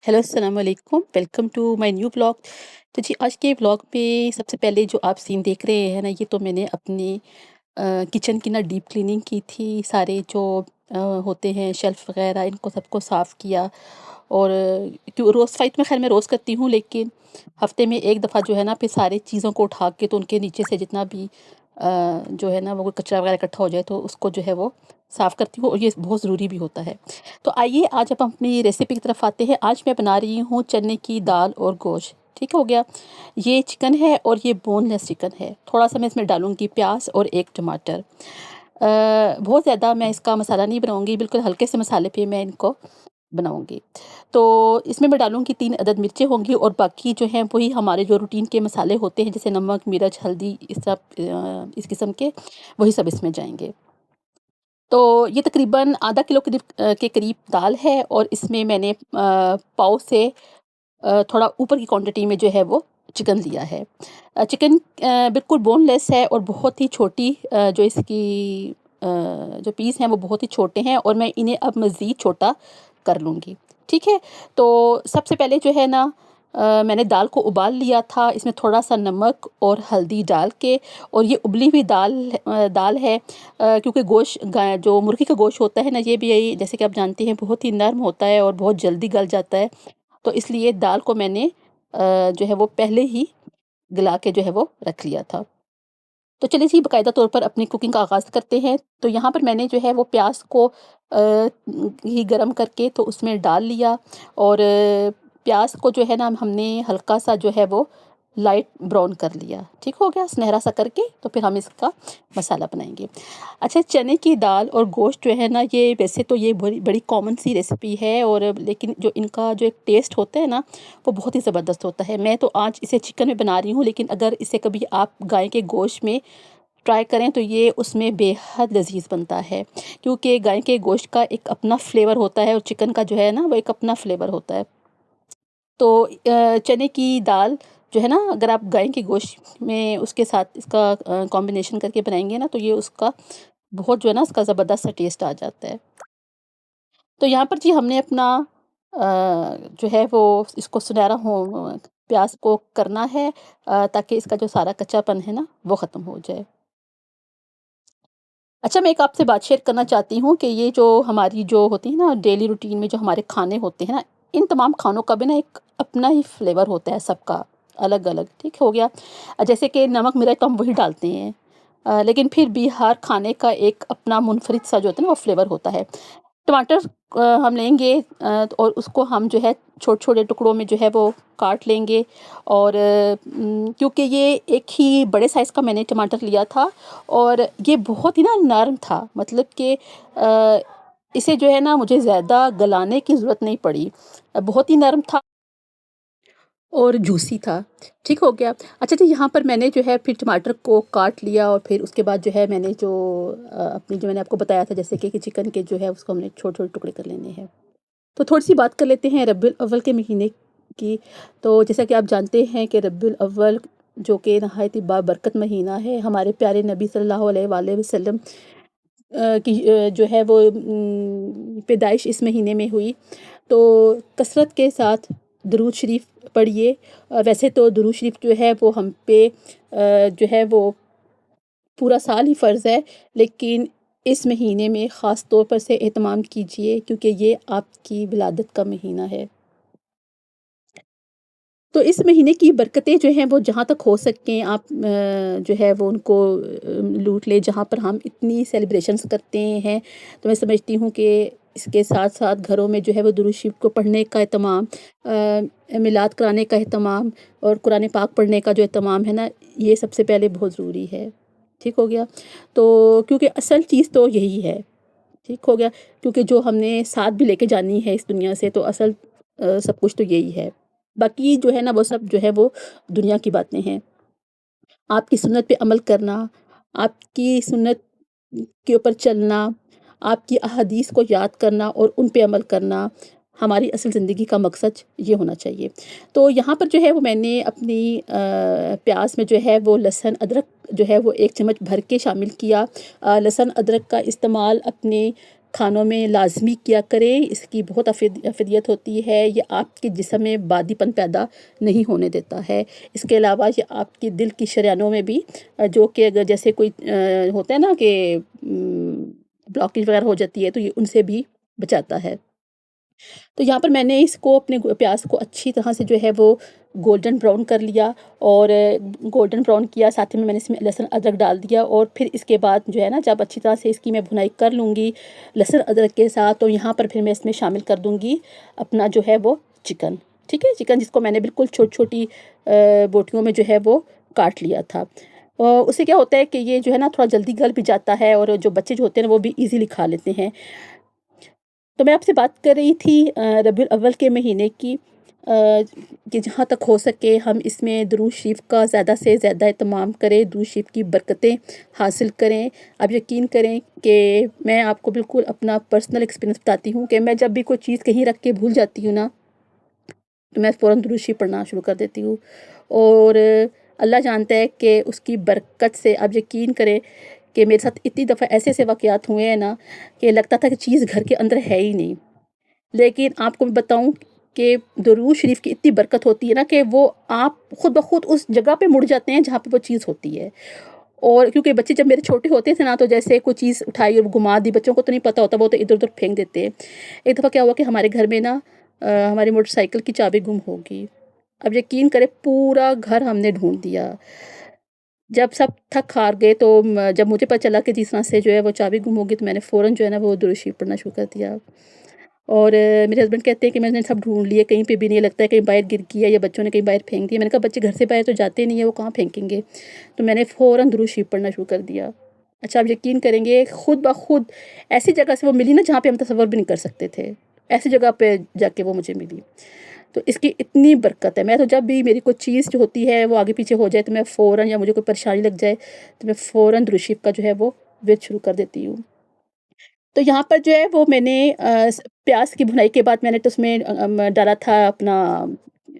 Hello अस्सलाम वालेकुम, welcome to my new vlog. तो जी आज के व्लॉग में सबसे पहले जो आप सीन देख रहे हैं ना, ये तो मैंने अपनी किचन की ना डीप क्लीनिंग की थी। सारे जो होते हैं शेल्फ़ वग़ैरह, इनको सबको साफ़ किया। और क्यों रोज़ फ़ाइट में ख़ैर मैं रोज़ करती हूँ, लेकिन हफ़्ते में एक दफ़ा जो है ना, फिर सारी चीज़ों को उठा के तो उनके नीचे से जितना भी जो है ना वो कचरा वग़ैरह इकट्ठा हो जाए तो उसको जो है वो साफ़ करती हूँ, और ये बहुत ज़रूरी भी होता है। तो आइए आज अब हम अपनी रेसिपी की तरफ आते हैं। आज मैं बना रही हूँ चने की दाल और गोश्त। ठीक हो गया। ये चिकन है और ये बोनलेस चिकन है। थोड़ा-सा मैं इसमें डालूँगी प्याज़ और 1 टमाटर। बहुत ज़्यादा मैं इसका मसाला नहीं बनाऊँगी, बिल्कुल हल्के से मसाले पे मैं इनको बनाऊँगी। तो इसमें मैं डालूँगी 3 अदद मिर्चें होंगी, और बाकी जो हैं वही हमारे जो रूटीन के मसाले होते हैं, जैसे नमक, मिर्च, हल्दी, इस सब इस किस्म के वही सब इसमें जाएँगे। तो ये तकरीबन आधा किलो के करीब दाल है, और इसमें मैंने पाव से थोड़ा ऊपर की क्वांटिटी में जो है वो चिकन लिया है। चिकन बिल्कुल बोनलेस है, और बहुत ही छोटी जो इसकी जो पीस हैं वो बहुत ही छोटे हैं, और मैं इन्हें अब मज़ीद छोटा कर लूँगी। ठीक है? तो सबसे पहले जो है ना, मैंने दाल को उबाल लिया था, इसमें थोड़ा-सा नमक और हल्दी डाल के। और ये उबली हुई दाल है, क्योंकि गोश्त जो मुर्गी का गोश्त होता है ना, ये भी यही जैसे कि आप जानते हैं बहुत ही नर्म होता है और बहुत जल्दी गल जाता है। तो इसलिए दाल को मैंने जो है वो पहले ही गला के जो है वो रख लिया था। तो चलिए जी बाकायदा तौर पर अपनी कुकिंग का आगाज़ करते हैं। तो यहाँ पर मैंने जो है वो प्याज़ को घी गरम करके तो उसमें डाल लिया। और प्याज़ को जो है ना हमने हल्का-सा जो है वो लाइट ब्राउन कर लिया। ठीक हो गया? सुनहरा-सा करके तो फिर हम इसका मसाला बनाएँगे। अच्छा, चने की दाल और गोश्त जो है ना, ये वैसे तो ये बड़ी बड़ी कॉमन सी रेसिपी है, और लेकिन जो इनका जो एक टेस्ट होता है ना, वो बहुत ही ज़बरदस्त होता है। मैं तो आज इसे चिकन में बना रही हूँ, लेकिन अगर इसे कभी आप गाय के गोश्त में ट्राई करें तो ये उसमें बेहद लज़ीज़ बनता है, क्योंकि गाय के गोश्त का एक अपना फ्लेवर होता है, और चिकन का जो है ना वो एक अपना फ्लेवर होता है। तो चने की दाल जो है ना, अगर आप गाय के गोश्त में उसके साथ इसका कॉम्बिनेशन करके बनाएँगे ना, तो ये उसका बहुत जो है ना उसका ज़बरदस्त सा टेस्ट आ जाता है। तो यहाँ पर जी हमने अपना जो है वो इसको सुनहरा हो प्याज़ को करना है, ताकि इसका जो सारा कच्चापन है ना वो ख़त्म हो जाए। अच्छा, मैं एक आपसे बात शेयर करना चाहती हूँ कि ये जो हमारी जो होती है ना डेली रूटीन में जो हमारे खाने होते हैं ना, इन तमाम खानों का भी ना एक अपना ही फ्लेवर होता है सबका, अलग-अलग, ठीक हो गया? जैसे कि नमक, मिर्च तो हम वही डालते हैं, लेकिन फिर भी हर खाने का एक अपना मुनफ़रिद सा जो होता है ना वो फ्लेवर होता है। टमाटर हम लेंगे, और उसको हम जो है छोटे-छोटे टुकड़ों में जो है वो काट लेंगे। और क्योंकि ये एक ही बड़े साइज़ का मैंने टमाटर लिया था, और ये बहुत ही ना नर्म था, मतलब कि इसे जो है ना मुझे ज़्यादा गलाने की ज़रूरत नहीं पड़ी। बहुत ही नर्म था और जूसी था। ठीक हो गया? अच्छा जी, यहाँ पर मैंने जो है फिर टमाटर को काट लिया, और फिर उसके बाद जो है मैंने जो अपनी जो मैंने आपको बताया था, जैसे कि चिकन के जो है उसको हमने छोटे-छोटे टुकड़े कर लेने हैं। तो थोड़ी-सी बात कर लेते हैं रब्बुल अव्वल के महीने की। तो जैसा कि आप जानते हैं कि रब्बुल अव्वल जो कि नहायत ही बाबरकत महीना है, हमारे प्यारे नबी सल्लल्लाहु अलैहि वसल्लम की जो है वो पैदाइश इस महीने में हुई। तो कसरत के साथ दुरूद शरीफ पढ़िए। वैसे तो दुरूद शरीफ जो है वो हम पे जो है वो पूरा साल ही फ़र्ज़ है, लेकिन इस महीने में ख़ास तौर पर से एहतमाम कीजिए, क्योंकि ये आपकी विलादत का महीना है। तो इस महीने की बरकतें जो हैं वो जहाँ तक हो सकें आप जो है वो उनको लूट लें। जहाँ पर हम इतनी सेलिब्रेशंस करते हैं, तो मैं समझती हूँ कि इसके साथ-साथ घरों में जो है वो दुरूद शरीफ को पढ़ने का एहतमाम, मिलाद कराने का एहतमाम, और कुरान पाक पढ़ने का जो एहतमाम है ना, ये सबसे पहले बहुत ज़रूरी है। ठीक हो गया? तो क्योंकि असल चीज़ तो यही है। ठीक हो गया? क्योंकि जो हमने साथ भी लेके जानी है इस दुनिया से, तो असल सब कुछ तो यही है। बाकी जो है ना वो सब जो है वो दुनिया की बातें हैं। आपकी सुन्नत पे अमल करना, आपकी सुन्नत के ऊपर चलना, आपकी अहादीस को याद करना और उन पे अमल करना, हमारी असल ज़िंदगी का मकसद ये होना चाहिए। तो यहाँ पर जो है वो मैंने अपनी प्याज़ में जो है वो लहसुन अदरक जो है वो 1 चम्मच भर के शामिल किया। लहसुन अदरक का इस्तेमाल अपने खानों में लाज़मी किया करें। इसकी बहुत अफ़ीदियत होती है। ये आपके जिस्म में बादीपन पैदा नहीं होने देता है। इसके अलावा ये आपके दिल की शरियानों में भी जो कि अगर जैसे कोई होता है ना कि ब्लॉकेज वगैरह हो जाती है, तो ये उनसे भी बचाता है। तो यहाँ पर मैंने इसको अपने प्याज़ को अच्छी तरह से जो है वो गोल्डन ब्राउन कर लिया, और गोल्डन ब्राउन किया, साथ में मैंने इसमें लहसुन अदरक डाल दिया, और फिर इसके बाद जो है ना, जब अच्छी तरह से इसकी मैं भुनाई कर लूँगी लहसुन अदरक के साथ, तो यहाँ पर फिर मैं इसमें शामिल कर दूँगी अपना जो है वो चिकन। ठीक है, चिकन जिसको मैंने बिल्कुल छोटी-छोटी बोटियों में जो है वो काट लिया था। उससे क्या होता है कि ये जो है ना थोड़ा जल्दी गल भी जाता है, और जो बच्चे जो होते हैं ना वो भी ईज़िली खा लेते हैं। तो मैं आपसे बात कर रही थी रबीउल अव्वल के महीने की, कि जहाँ तक हो सके हम इसमें दुरूद शरीफ का ज़्यादा से ज़्यादा इत्माम करें, दुरूद शरीफ की बरकतें हासिल करें। आप यकीन करें कि मैं आपको बिल्कुल अपना पर्सनल एक्सपीरियंस बताती हूँ कि मैं जब भी कोई चीज़ कहीं रख के भूल जाती हूँ ना, तो मैं फ़ौरन दुरूद शरीफ पढ़ना शुरू कर देती हूँ, और अल्लाह जानता है कि उसकी बरकत से आप यकीन करें कि मेरे साथ इतनी दफ़ा ऐसे-ऐसे वाक़यात हुए हैं ना, कि लगता था कि चीज़ घर के अंदर है ही नहीं। लेकिन आपको मैं बताऊँ कि दुरूद शरीफ की इतनी बरकत होती है ना, कि वो आप खुद ब खुद उस जगह पे मुड़ जाते हैं जहाँ पे वो चीज़ होती है। और क्योंकि बच्चे जब मेरे छोटे होते थे ना, तो जैसे कोई चीज़ उठाई और घुमा दी, बच्चों को तो नहीं पता होता, वो तो इधर-उधर फेंक देते हैं। एक दफ़ा क्या हुआ कि हमारे घर में ना हमारी मोटरसाइकिल की चाबी गुम हो गई। अब यकीन करें पूरा घर हमने ढूँढ दिया। जब सब थक-हार गए, तो जब मुझे पता चला कि जिस तरह से जो है वो चाबी गुम हो गई, तो मैंने फ़ौरन जो है ना वो दुरूद शरीफ पढ़ना शुरू कर दिया। और मेरे हस्बैंड कहते हैं कि मैंने सब ढूँढ लिए, कहीं पे भी नहीं, लगता है कहीं बाहर गिर गई है या बच्चों ने कहीं बाहर फेंक दी है। मैंने कहा बच्चे घर से बाहर तो जाते नहीं है, वो कहाँ फेंकेंगे? तो मैंने फ़ौरन दुरूद शरीफ पढ़ना शुरू कर दिया। अच्छा, आप यकीन करेंगे, खुद ब खुद ऐसी जगह से वो मिली ना जहाँ पे हम तसव्वुर भी नहीं कर सकते थे। ऐसी जगह पे जाके वो मुझे मिली। तो इसकी इतनी बरकत है। मैं तो जब भी मेरी कोई चीज़ जो होती है वो आगे-पीछे हो जाए, तो मैं फ़ौरन, या मुझे कोई परेशानी लग जाए, तो मैं फ़ौरन दुरूद शरीफ का जो है वो विर्द शुरू कर देती हूँ। तो यहाँ पर जो है वो मैंने प्याज़ की भुनाई के बाद मैंने तो उसमें डाला था अपना,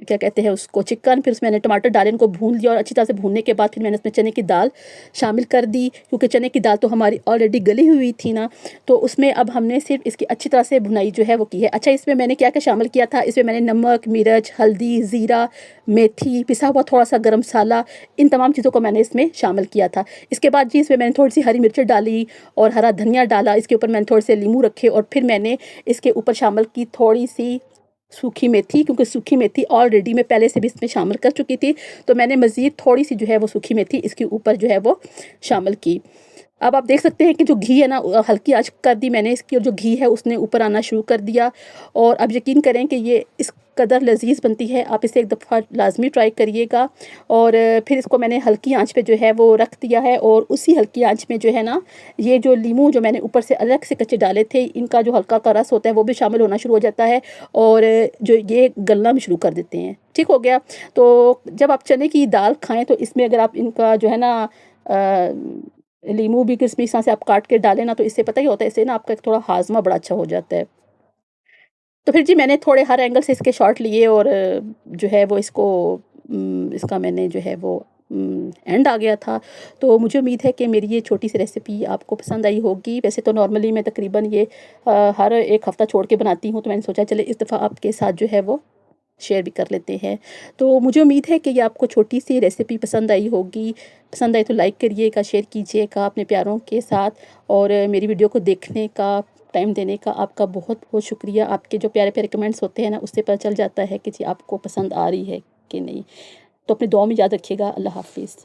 क्या कहते हैं उसको, चिकन। फिर उसमें मैंने टमाटर डाले, उनको भून लिया, और अच्छी तरह से भूनने के बाद फिर मैंने उसमें चने की दाल शामिल कर दी, क्योंकि चने की दाल तो हमारी ऑलरेडी गली हुई थी ना। तो उसमें अब हमने सिर्फ इसकी अच्छी तरह से भुनाई जो है वो की है। अच्छा, इसमें मैंने क्या-क्या शामिल किया था, इसमें मैंने नमक, मिर्च, हल्दी, ज़ीरा, मेथी, पिसा हुआ थोड़ा-सा गरम मसाला, इन तमाम चीज़ों को मैंने इसमें शामिल किया था। इसके बाद जी इसमें मैंने थोड़ी-सी हरी मिर्च डाली और हरा धनिया डाला। इसके ऊपर मैंने थोड़े से नींबू रखे, और फिर मैंने इसके ऊपर शामिल की थोड़ी-सी सूखी मेथी, क्योंकि सूखी मेथी ऑलरेडी मैं पहले से भी इसमें शामिल कर चुकी थी, तो मैंने मज़ीद थोड़ी-सी जो है वो सूखी मेथी इसके ऊपर जो है वो शामिल की। अब आप देख सकते हैं कि जो घी है ना, हल्की आँच कर दी मैंने इसकी, और जो घी है उसने ऊपर आना शुरू कर दिया। और अब यकीन करें कि ये इस कदर लज़ीज़ बनती है, आप इसे एक दफ़ा लाज़मी ट्राई करिएगा। और फिर इसको मैंने हल्की आँच पे जो है वो रख दिया है, और उसी हल्की आँच में जो है ना, ये जो लीमू जो मैंने ऊपर से अलग से कच्चे डाले थे, इनका जो हल्का-हल्का रस होता है वो भी शामिल होना शुरू हो जाता है, और जो ये गलना भी शुरू कर देते हैं। ठीक हो गया? तो जब आप चने की दाल खाएँ, तो इसमें अगर आप इनका जो है ना लीमू भी किस तरह से आप काट के डालें ना, तो इससे पता ही होता है, इससे ना आपका एक थोड़ा हाज़मा बड़ा अच्छा हो जाता है। तो फिर जी मैंने थोड़े हर एंगल से इसके शॉट लिए, और जो है वो इसको इसका मैंने जो है वो एंड आ गया था। तो मुझे उम्मीद है कि मेरी ये छोटी-सी रेसिपी आपको पसंद आई होगी। वैसे तो नॉर्मली मैं तकरीबन ये हर 1 हफ़्ता छोड़ के बनाती हूँ, तो मैंने सोचा चले इस दफ़ा आपके साथ जो है वो शेयर भी कर लेते हैं। तो मुझे उम्मीद है कि ये आपको छोटी-सी रेसिपी पसंद आई होगी। पसंद आई तो लाइक करिएगा, शेयर कीजिएगा अपने प्यारों के साथ, और मेरी वीडियो को देखने का, टाइम देने का आपका बहुत-बहुत शुक्रिया। आपके जो प्यारे-प्यारे कमेंट्स होते हैं ना, उससे पता चल जाता है कि जी आपको पसंद आ रही है कि नहीं। तो अपनी दुआ में याद रखिएगा। अल्लाह हाफ़िज़।